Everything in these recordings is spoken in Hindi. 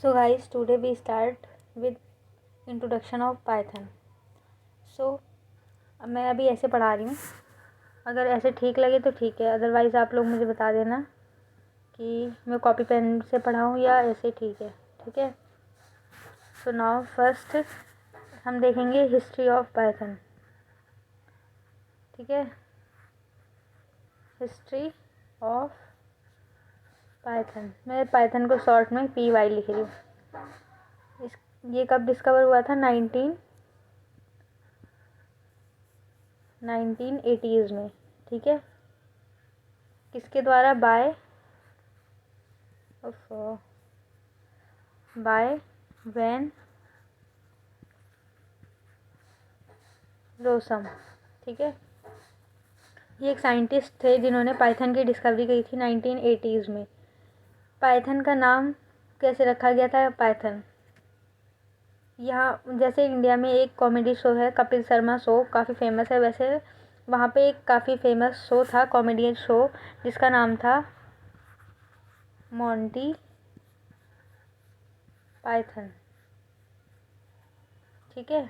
So guys, today we start with introduction of Python. So मैं अभी ऐसे पढ़ा रही हूँ, अगर ऐसे ठीक लगे तो ठीक है, अदरवाइज़ आप लोग मुझे बता देना कि मैं कॉपी पेन से पढ़ाऊँ या ऐसे ठीक है। सो नाउ फर्स्ट हम देखेंगे हिस्ट्री ऑफ पाइथन। ठीक है, हिस्ट्री ऑफ पाइथन। मैं पाइथन को शॉर्ट में PY लिख रही हूँ। ये कब डिस्कवर हुआ था? 1980s में। ठीक है, किसके द्वारा? By Van Rossum. ठीक है, ये एक साइंटिस्ट थे जिन्होंने पाइथन की डिस्कवरी की थी 1980s में। पाइथन का नाम कैसे रखा गया था? पाइथन, यहाँ जैसे इंडिया में एक कॉमेडी शो है कपिल शर्मा शो, काफ़ी फेमस है, वैसे वहाँ पे एक काफ़ी फेमस शो था, कॉमेडियन शो, जिसका नाम था मोंटी पाइथन। ठीक है,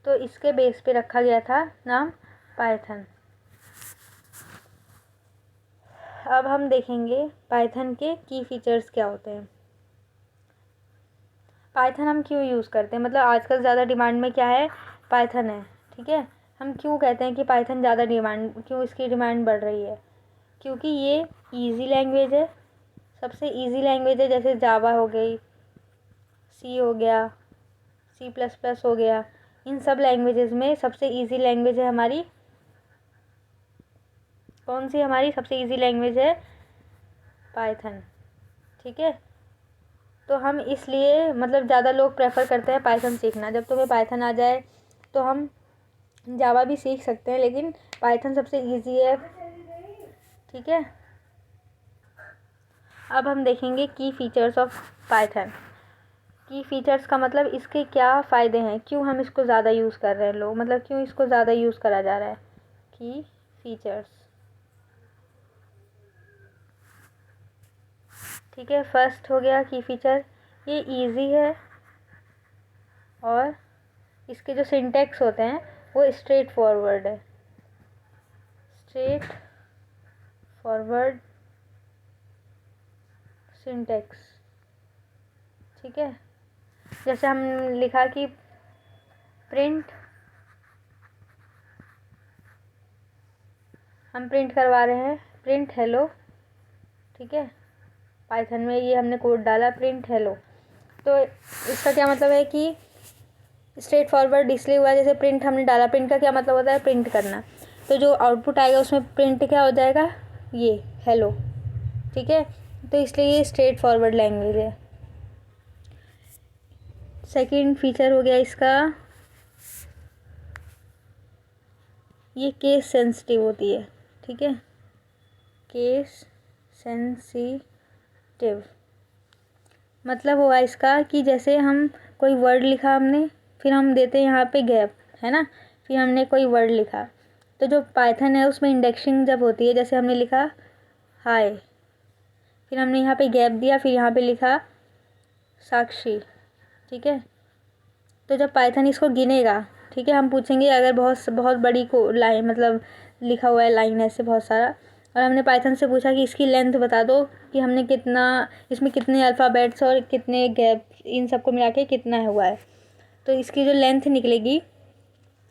तो इसके बेस पे रखा गया था नाम पाइथन। अब हम देखेंगे पाइथन के की फीचर्स क्या होते हैं। पाइथन हम क्यों यूज़ करते हैं, मतलब आजकल ज़्यादा डिमांड में क्या है? पाइथन है। ठीक है, हम क्यों कहते हैं कि पाइथन ज़्यादा डिमांड, क्यों इसकी डिमांड बढ़ रही है? क्योंकि ये इजी लैंग्वेज है, सबसे इजी लैंग्वेज है। जैसे जावा हो गई, सी हो गया, C++ हो गया, इन सब लैंग्वेजेस में सबसे इजी लैंग्वेज है हमारी कौन सी? हमारी सबसे इजी लैंग्वेज है पाइथन। ठीक है, तो हम इसलिए मतलब ज़्यादा लोग प्रेफर करते हैं पाइथन सीखना। जब तुम्हें पाइथन आ जाए तो हम जावा भी सीख सकते हैं, लेकिन पाइथन सबसे इजी है। ठीक है, अब हम देखेंगे की फीचर्स ऑफ पाइथन। की फीचर्स का मतलब इसके क्या फ़ायदे हैं, क्यों हम इसको ज़्यादा यूज़ कर रहे हैं लोग, मतलब क्यों इसको ज़्यादा यूज़ करा जा रहा है। की फीचर्स, ठीक है, फर्स्ट हो गया की फीचर, ये इजी है और इसके जो सिंटैक्स होते हैं वो स्ट्रेट फॉरवर्ड है, स्ट्रेट फॉरवर्ड सिंटैक्स। ठीक है, जैसे हम लिखा कि हम प्रिंट करवा रहे हैं प्रिंट हेलो। ठीक है, पाइथन में ये हमने कोड डाला प्रिंट हेलो, तो इसका क्या मतलब है कि स्ट्रेट फॉरवर्ड इसलिए हुआ, जैसे प्रिंट हमने डाला, प्रिंट का क्या मतलब होता है? प्रिंट करना। तो जो आउटपुट आएगा उसमें प्रिंट क्या हो जाएगा? ये हेलो। ठीक है, तो इसलिए ये स्ट्रेट फॉरवर्ड लैंग्वेज है। सेकंड फीचर हो गया इसका, ये केस सेंसिटिव होती है। ठीक है, केस सेंसिटिव मतलब हुआ इसका कि जैसे हम कोई वर्ड लिखा हमने, फिर हम देते हैं यहाँ पे गैप, है ना, फिर हमने कोई वर्ड लिखा, तो जो पाइथन है उसमें इंडेक्सिंग जब होती है, जैसे हमने लिखा हाय, फिर हमने यहाँ पे गैप दिया, फिर यहाँ पे लिखा साक्षी। ठीक है, तो जब पाइथन इसको गिनेगा, ठीक है, हम पूछेंगे अगर बहुत बड़ी को लाइन, मतलब लिखा हुआ है लाइन ऐसे बहुत सारा, और हमने पाइथन से पूछा कि इसकी लेंथ बता दो कि हमने कितना, इसमें कितने अल्फ़ाबेट्स और कितने गैप, इन सबको मिला के कितना हुआ है, तो इसकी जो लेंथ निकलेगी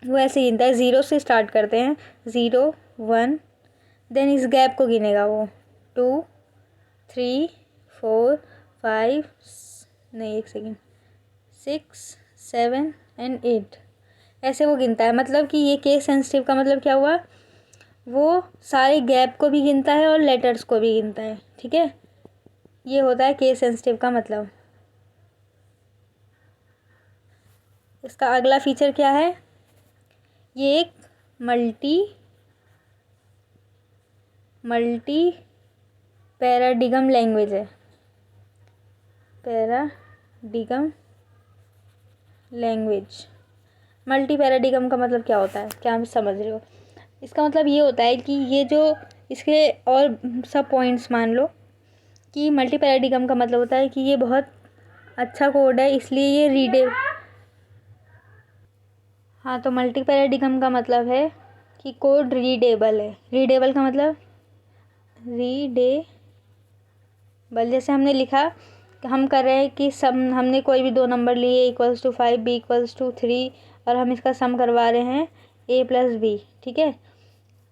वो ऐसे गिनता है। 0 से स्टार्ट करते हैं, 0 1, देन इस गैप को गिनेगा वो 2 3 4 5, नहीं एक सेकेंड, 6 7 एंड 8, ऐसे वो गिनता है। मतलब कि ये केस सेंसिटिव का मतलब क्या हुआ? वो सारे गैप को भी गिनता है और लेटर्स को भी गिनता है। ठीक है, ये होता है केस सेंसिटिव का मतलब। इसका अगला फीचर क्या है? ये एक मल्टी पैराडिगम लैंग्वेज है। पैराडिगम लैंग्वेज, मल्टी पैराडिगम का मतलब क्या होता है, क्या आप समझ रहे हो? इसका मतलब ये होता है कि ये जो इसके और सब पॉइंट्स मान लो, कि मल्टी पैराडिगम का मतलब होता है कि ये बहुत अच्छा कोड है, इसलिए ये हाँ, तो मल्टी पैराडिगम का मतलब है कि कोड रीडेबल है। रीडेबल का मतलब रीडेबल, जैसे हमने लिखा, हम कर रहे हैं कि सम, हमने कोई भी दो नंबर लिए =5, b=3 और हम इसका सम करवा रहे हैं a+b, ठीक है।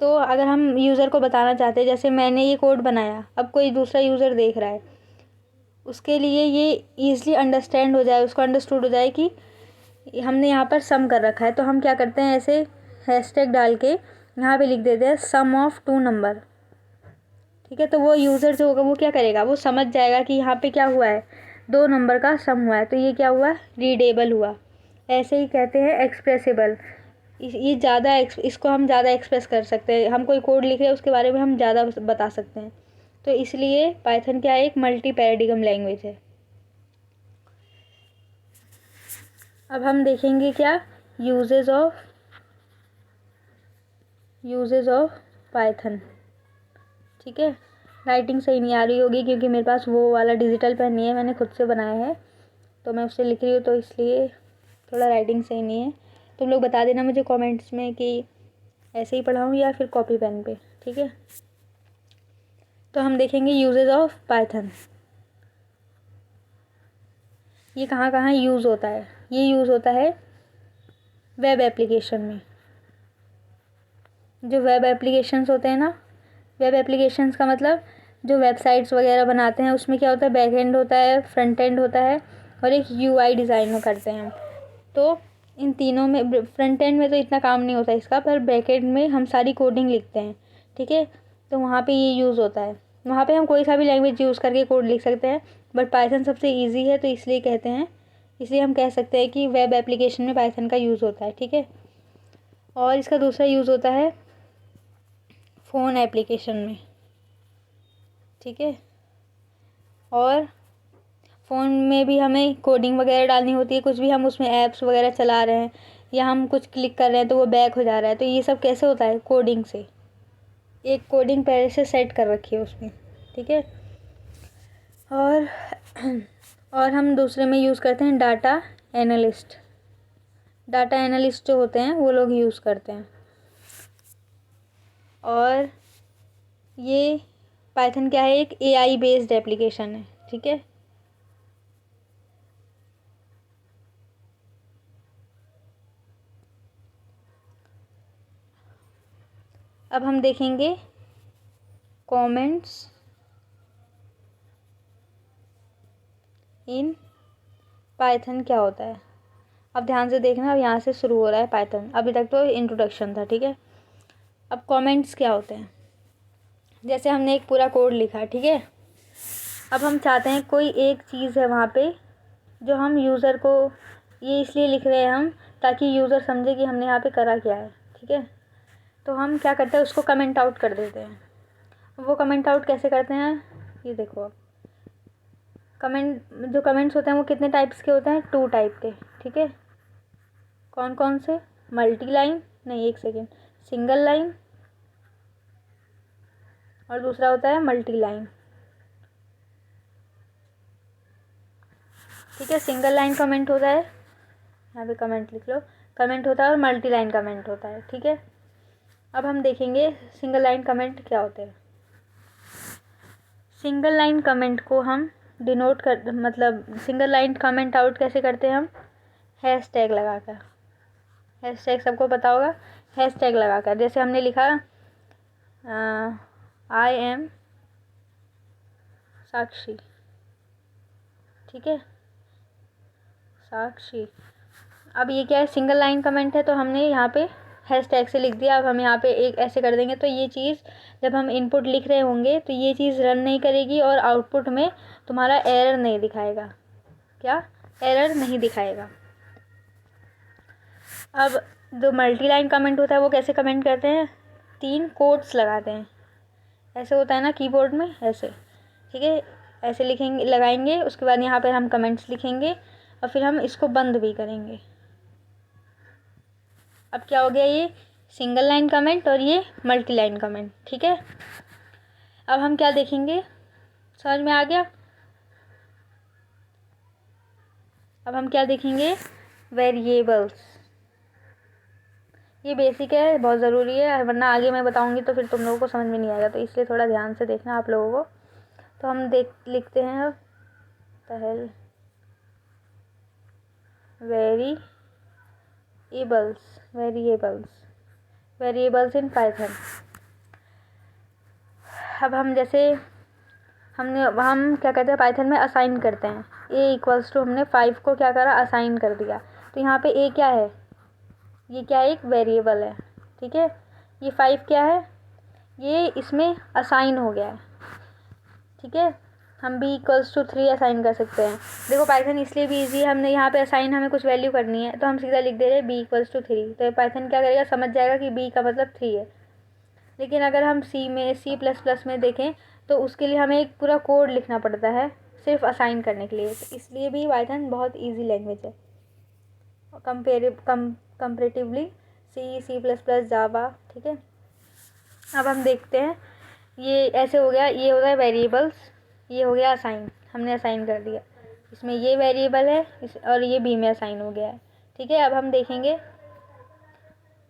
तो अगर हम यूज़र को बताना चाहते हैं, जैसे मैंने ये कोड बनाया, अब कोई दूसरा यूज़र देख रहा है, उसके लिए ये ईज़िली अंडरस्टैंड हो जाए, उसको अंडरस्टूड हो जाए कि हमने यहाँ पर सम कर रखा है। तो हम क्या करते हैं, ऐसे हैशटैग डाल के यहाँ पे लिख देते हैं सम ऑफ 2 नंबर, ठीक है। तो वो यूज़र जो होगा वो क्या करेगा, वो समझ जाएगा कि यहाँ पे क्या हुआ है, 2 नंबर का सम हुआ है, तो ये क्या हुआ, रीडेबल हुआ। ऐसे ही कहते हैं एक्सप्रेसिबल। ये ज़्यादा इसको हम ज़्यादा एक्सप्रेस कर सकते हैं, हम कोई कोड लिख रहे हैं उसके बारे में हम ज़्यादा बता सकते हैं। तो इसलिए पाइथन क्या है, एक मल्टी पैराडिगम लैंग्वेज है। अब हम देखेंगे क्या, यूजेस ऑफ पाइथन, ठीक है। राइटिंग सही नहीं आ रही होगी क्योंकि मेरे पास वो वाला डिजिटल पेन नहीं है, मैंने खुद से बनाया है, तो मैं उससे लिख रही हूँ, तो इसलिए थोड़ा राइटिंग सही नहीं है। तुम लोग बता देना मुझे कमेंट्स में कि ऐसे ही पढ़ाऊँ या फिर कॉपी पेन पे, ठीक है। तो हम देखेंगे यूजेस ऑफ पाइथन, ये कहाँ कहाँ यूज़ होता है। ये यूज़ होता है वेब एप्लीकेशन में। जो वेब एप्लीकेशंस होते हैं ना, वेब एप्लीकेशंस का मतलब जो वेबसाइट्स वगैरह बनाते हैं, उसमें क्या होता है, बैक एंड होता है, फ्रंट एंड होता है और एक यूआई डिज़ाइन करते हैं। तो इन तीनों में, फ्रंट एंड में तो इतना काम नहीं होता इसका, पर बैक एंड में हम सारी कोडिंग लिखते हैं, ठीक है। तो वहाँ पे ये यूज़ होता है, वहाँ पे हम कोई सा भी लैंग्वेज यूज़ करके कोड लिख सकते हैं, बट पाइथन सबसे ईजी है, तो इसलिए कहते हैं, इसलिए हम कह सकते हैं कि वेब एप्लीकेशन में पाइथन का यूज़ होता है, ठीक है। और इसका दूसरा यूज़ होता है फ़ोन एप्लीकेशन में, ठीक है। और फ़ोन में भी हमें कोडिंग वगैरह डालनी होती है, कुछ भी हम उसमें ऐप्स वगैरह चला रहे हैं या हम कुछ क्लिक कर रहे हैं तो वो बैक हो जा रहा है, तो ये सब कैसे होता है, कोडिंग से। एक कोडिंग पहले से सेट कर रखी है उसमें, ठीक है। और और हम दूसरे में यूज़ करते हैं डाटा एनालिस्ट। डाटा एनालिस्ट जो होते हैं वो लोग यूज़ करते हैं। और ये पाइथन क्या है, एक एआई बेस्ड एप्लीकेशन है, ठीक है। अब हम देखेंगे कमेंट्स इन पाइथन क्या होता है। अब ध्यान से देखना, अब यहाँ से शुरू हो रहा है पाइथन, अभी तक तो इंट्रोडक्शन था, ठीक है। अब कमेंट्स क्या होते हैं, जैसे हमने एक पूरा कोड लिखा, ठीक है। अब हम चाहते हैं कोई एक चीज़ है वहाँ पे जो हम यूज़र को, ये इसलिए लिख रहे हैं हम ताकि यूज़र समझे कि हमने यहाँ पे करा क्या है, ठीक है। तो हम क्या करते हैं, उसको कमेंट आउट कर देते हैं। वो कमेंट आउट कैसे करते हैं, ये देखो। अब जो कमेंट्स होते हैं वो कितने टाइप्स के होते हैं, 2 टाइप के, ठीक है। कौन कौन से, मल्टी लाइन, नहीं एक सेकेंड, सिंगल लाइन और दूसरा होता है मल्टी लाइन, ठीक है। सिंगल लाइन कमेंट होता है, यहाँ पे कमेंट लिख लो, कमेंट होता है, और मल्टी लाइन कमेंट होता है, ठीक है। अब हम देखेंगे सिंगल लाइन कमेंट क्या होते हैं। सिंगल लाइन कमेंट को हम डिनोट कर, मतलब सिंगल लाइन कमेंट आउट कैसे करते हैं हम, हैश टैग लगाकर। हैश टैग सबको पता होगा, हैश टैग लगाकर। जैसे हमने लिखा आई एम साक्षी, ठीक है, साक्षी। अब ये क्या है, सिंगल लाइन कमेंट है, तो हमने यहाँ पे हैश टैग से लिख दिया। अब हम यहाँ पे एक ऐसे कर देंगे, तो ये चीज़ जब हम इनपुट लिख रहे होंगे तो ये चीज़ रन नहीं करेगी और आउटपुट में तुम्हारा एरर नहीं दिखाएगा। क्या, एरर नहीं दिखाएगा। अब जो मल्टी लाइन कमेंट होता है वो कैसे कमेंट करते हैं, 3 कोट्स लगाते हैं, ऐसे होता है ना कीबोर्ड में, ऐसे, ठीक है। ऐसे लिखेंगे, लगाएंगे, उसके बाद यहाँ पर हम कमेंट्स लिखेंगे और फिर हम इसको बंद भी करेंगे। अब क्या हो गया, ये सिंगल लाइन कमेंट और ये मल्टी लाइन कमेंट, ठीक है। अब हम क्या देखेंगे, समझ में आ गया। अब हम क्या देखेंगे, वेरिएबल्स। ये बेसिक है, बहुत ज़रूरी है, वरना आगे मैं बताऊंगी तो फिर तुम लोगों को समझ में नहीं आएगा, तो इसलिए थोड़ा ध्यान से देखना आप लोगों को। तो हम लिखते हैं अब पहल वेरिएबल्स इन पाइथन। अब हम जैसे हम क्या कहते हैं, पाइथन में असाइन करते हैं। a = हमने 5 को क्या करा, असाइन कर दिया। तो यहाँ पे a क्या है, ये क्या है, एक वेरिएबल है, ठीक है। ये 5 क्या है, ये इसमें असाइन हो गया है, ठीक है। हम b = 3 असाइन कर सकते हैं। देखो पाइथन इसलिए भी इजी है, हमने यहाँ पे असाइन हमें कुछ वैल्यू करनी है तो हम सीधा लिख दे रहे हैं b = 3। तो पाइथन क्या करेगा, समझ जाएगा कि b का मतलब 3 है। लेकिन अगर हम C++ में देखें तो उसके लिए हमें एक पूरा कोड लिखना पड़ता है सिर्फ असाइन करने के लिए। तो इसलिए भी पाइथन बहुत इजी लैंग्वेज है कंपेरेटिवली C++, जावा, ठीक है। अब हम देखते हैं, ये ऐसे हो गया, ये हो गया वेरिएबल्स, ये हो गया असाइन, हमने असाइन कर दिया। इसमें ये वेरिएबल है और ये बी में असाइन हो गया है, ठीक है। अब हम देखेंगे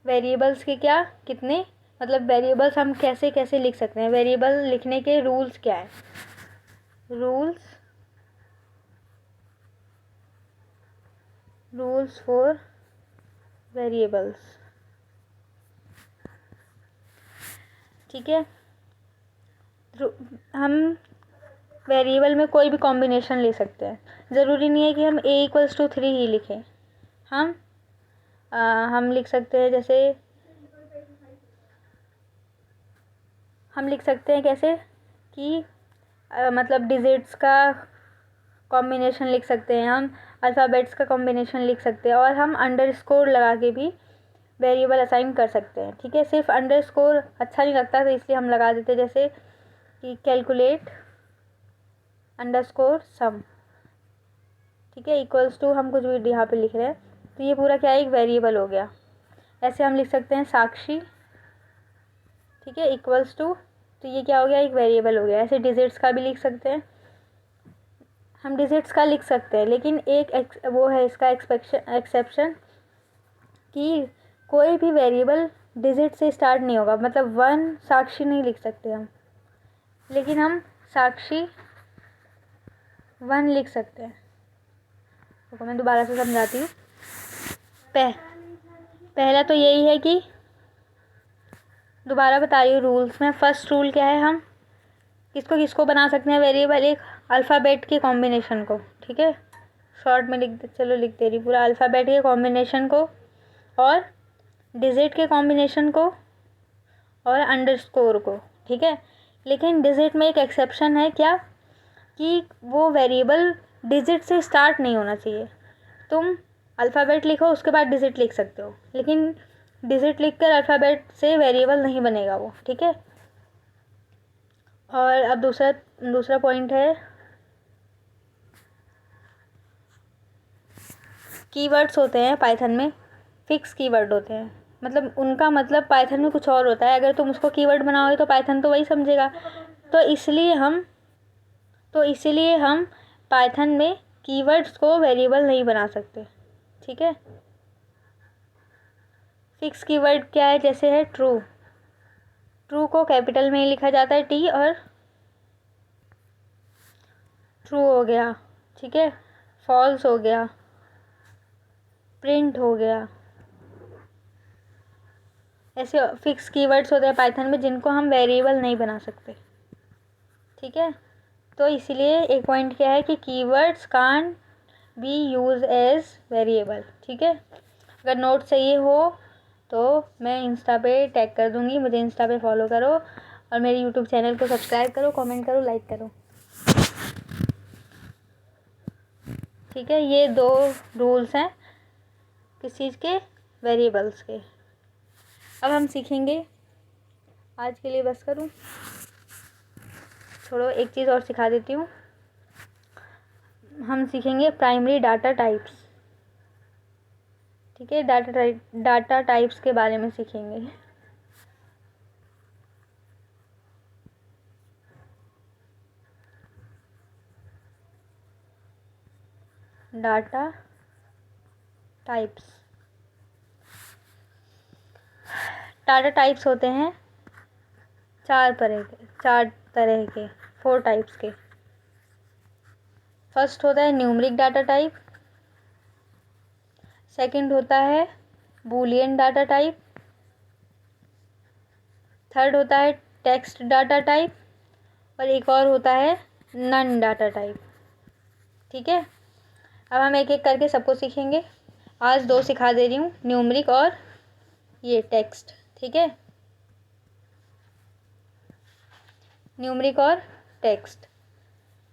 वेरिएबल्स के क्या कितने, मतलब वेरिएबल्स हम कैसे कैसे लिख सकते हैं, वेरिएबल लिखने के रूल्स क्या है। रूल्स फॉर वेरिएबल्स, ठीक है। हम वेरिएबल में कोई भी कॉम्बिनेशन ले सकते हैं, ज़रूरी नहीं है कि हम a = 3 ही लिखें। हम लिख सकते हैं, जैसे हम लिख सकते हैं कैसे कि मतलब डिजिट्स का कॉम्बिनेशन लिख सकते हैं, हम अल्फ़ाबेट्स का कॉम्बिनेशन लिख सकते हैं, और हम अंडरस्कोर लगा के भी वेरिएबल असाइन कर सकते हैं, ठीक है। सिर्फ अंडरस्कोर अच्छा नहीं लगता तो इसलिए हम लगा देते हैं, जैसे कि कैलकुलेट _सम, ठीक है, = हम कुछ भी यहाँ पे लिख रहे हैं तो ये पूरा क्या है, एक वेरिएबल हो गया। ऐसे हम लिख सकते हैं साक्षी, ठीक है, = तो ये क्या हो गया, एक वेरिएबल हो गया। ऐसे डिजिट्स का भी लिख सकते हैं, हम डिजिट्स का लिख सकते हैं, लेकिन वो है इसका एक्सेप्शन कि कोई भी वेरिएबल डिजिट से स्टार्ट नहीं होगा, मतलब 1 साक्षी नहीं लिख सकते हम, लेकिन हम साक्षी 1 लिख सकते हैं। तो मैं दोबारा से समझाती हूँ। पहला तो यही है कि, दोबारा बता रही हूँ रूल्स में, फर्स्ट रूल क्या है, हम किसको किसको बना सकते हैं वेरिएबल, एक अल्फ़ाबेट के कॉम्बिनेशन को, ठीक है। शॉर्ट में चलो लिख दे रही पूरा, अल्फ़ाबेट के कॉम्बिनेशन को और डिजिट के कॉम्बिनेशन को और अंडरस्कोर को, ठीक है। लेकिन डिजिट में एक एक्सेप्शन है, क्या कि वो वेरिएबल डिजिट से स्टार्ट नहीं होना चाहिए। तुम अल्फ़ाबेट लिखो उसके बाद डिजिट लिख सकते हो, लेकिन डिजिट लिखकर अल्फ़ाबेट से वेरिएबल नहीं बनेगा वो, ठीक है। और अब दूसरा पॉइंट है, कीवर्ड्स होते हैं पाइथन में, फिक्स कीवर्ड होते हैं, मतलब उनका मतलब पाइथन में कुछ और होता है। अगर तुम उसको कीवर्ड बनाओगे तो पाइथन तो वही समझेगा। तो इसलिए हम पाइथन में कीवर्ड्स को वेरिएबल नहीं बना सकते, ठीक है। फिक्स कीवर्ड क्या है, जैसे है ट्रू को कैपिटल में ही लिखा जाता है, टी, और ट्रू हो गया, ठीक है, फॉल्स हो गया, प्रिंट हो गया। ऐसे फिक्स कीवर्ड्स होते हैं पाइथन में जिनको हम वेरिएबल नहीं बना सकते, ठीक है। तो इसलिए एक पॉइंट क्या है कि keywords can't be use as variable, ठीक है। अगर नोट चाहिए हो तो मैं इंस्टा पे टैग कर दूँगी, मुझे इंस्टा पे फॉलो करो और मेरे यूट्यूब चैनल को सब्सक्राइब करो, कमेंट करो, लाइक करो, ठीक है। ये 2 रूल्स हैं किस चीज़ के, वेरिएबल्स के। अब हम सीखेंगे, आज के लिए बस करूँ, छोड़ो एक चीज़ और सिखा देती हूँ। हम सीखेंगे प्राइमरी डाटा टाइप्स, ठीक है, डाटा टाइप्स के बारे में सीखेंगे। Data types. डाटा टाइप्स होते हैं चार तरह के 4 टाइप्स के। फर्स्ट होता है न्यूमरिक डाटा टाइप, सेकंड होता है बूलियन डाटा टाइप, थर्ड होता है टेक्स्ट डाटा टाइप, और एक और होता है नन डाटा टाइप। ठीक है, अब हम एक एक करके सबको सीखेंगे। आज 2 सिखा दे रही हूँ, न्यूमरिक और ये टेक्स्ट। ठीक है, न्यूमरिक और टेक्स्ट।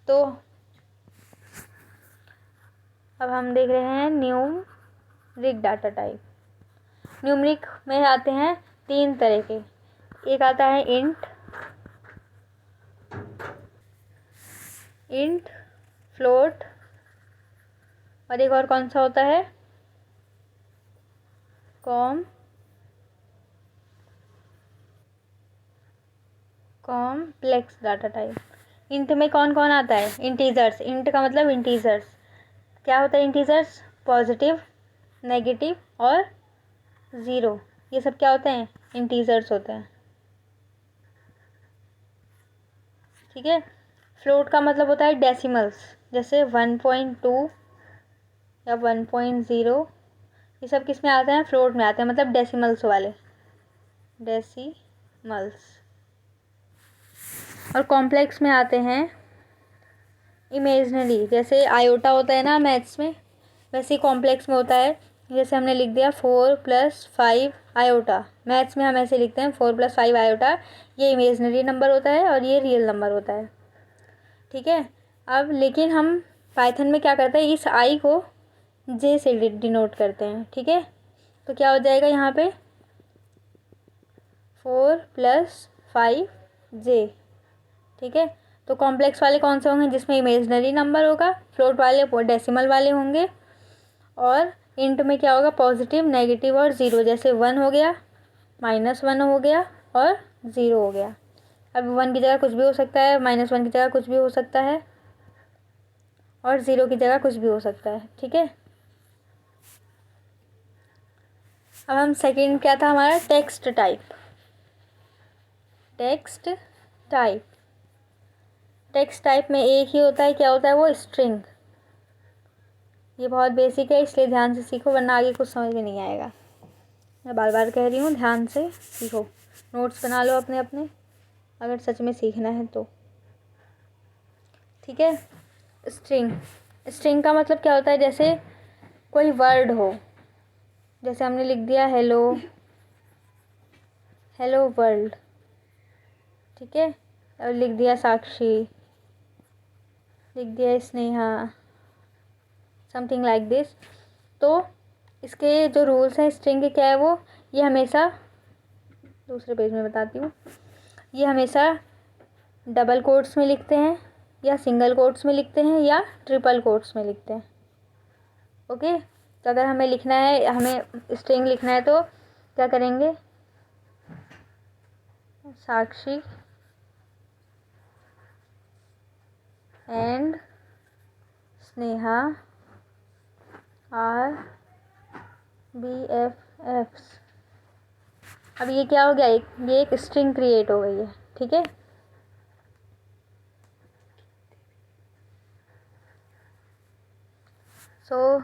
तो अब हम देख रहे हैं न्यूमरिक डाटा टाइप। न्यूमरिक में आते हैं 3 तरह के। एक आता है इंट, फ्लोट, और एक और कौन सा होता है कॉम्प्लेक्स डाटा टाइप। इंट में कौन कौन आता है? इंटीजर्स। इंट का मतलब इंटीजर्स। क्या होता है इंटीजर्स? पॉजिटिव, नेगेटिव और ज़ीरो, ये सब क्या होते हैं? इंटीजर्स होते हैं। ठीक है, फ्लोट का मतलब होता है डेसिमल्स, जैसे 1.2 या 1.0, ये सब किस में आते हैं? फ्लोट में आते हैं, मतलब डेसिमल्स वाले, डेसिमल्स। और कॉम्प्लेक्स में आते हैं इमेजनरी, जैसे आयोटा होता है ना मैथ्स में, वैसे ही कॉम्प्लेक्स में होता है। जैसे हमने लिख दिया 4 + 5 आयोटा, मैथ्स में हम ऐसे लिखते हैं 4 + 5 आयोटा, ये इमेजनरी नंबर होता है और ये रियल नंबर होता है। ठीक है, अब लेकिन हम पाइथन में क्या करते हैं, इस आई को जे से डिनोट करते हैं। ठीक है, तो क्या हो जाएगा यहाँ पे 4 + 5 जे। ठीक है, तो कॉम्प्लेक्स वाले कौन से होंगे? जिसमें इमेजनरी नंबर होगा, फ्लोट वाले डेसिमल वाले होंगे, और इंट में क्या होगा? पॉजिटिव, नेगेटिव और ज़ीरो, जैसे 1 हो गया, -1 हो गया और 0 हो गया। अब 1 की जगह कुछ भी हो सकता है, -1 की जगह कुछ भी हो सकता है, और 0 की जगह कुछ भी हो सकता है। ठीक है, अब हम सेकंड क्या था हमारा? Text type. टेक्स्ट टाइप में एक ही होता है, क्या होता है वो? स्ट्रिंग। ये बहुत बेसिक है, इसलिए ध्यान से सीखो, वरना आगे कुछ समझ में नहीं आएगा। मैं बार बार कह रही हूँ, ध्यान से सीखो, नोट्स बना लो अपने अपने, अगर सच में सीखना है तो। ठीक है, स्ट्रिंग का मतलब क्या होता है? जैसे कोई वर्ड हो, जैसे हमने लिख दिया हेलो वर्ल्ड। ठीक है, और लिख दिया साक्षी, लिख दिया स्नेहा, समथिंग लाइक दिस। तो इसके जो रूल्स हैं स्ट्रिंग के, क्या है वो? ये हमेशा, दूसरे पेज में बताती हूँ, ये हमेशा डबल कोट्स में लिखते हैं, या सिंगल कोट्स में लिखते हैं, या ट्रिपल कोट्स में लिखते हैं। ओके, तो अगर हमें लिखना है, हमें स्ट्रिंग लिखना है, तो क्या करेंगे? साक्षी एंड स्नेहा आर BFFs। अब ये क्या हो गया? ये एक स्ट्रिंग क्रिएट हो गई है। ठीक है, so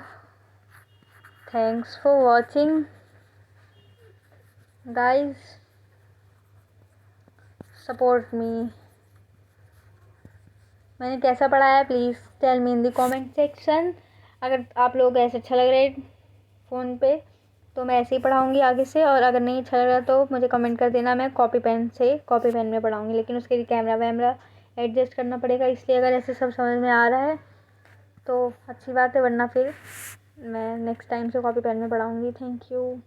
thanks for watching guys, support me. मैंने कैसा पढ़ाया please tell me in the comment section. अगर आप लोग ऐसे अच्छा लग रहा है फ़ोन पे, तो मैं ऐसे ही पढ़ाऊँगी आगे से, और अगर नहीं अच्छा लग रहा तो मुझे कमेंट कर देना, मैं कॉपी पेन में पढ़ाऊँगी, लेकिन उसके लिए कैमरा वैमरा एडजस्ट करना पड़ेगा। इसलिए अगर ऐसे सब समझ में आ रहा है तो अच्छी बात है, वरना फिर मैं नेक्स्ट टाइम से कॉपी पेन में पढ़ाऊँगी। Thank you.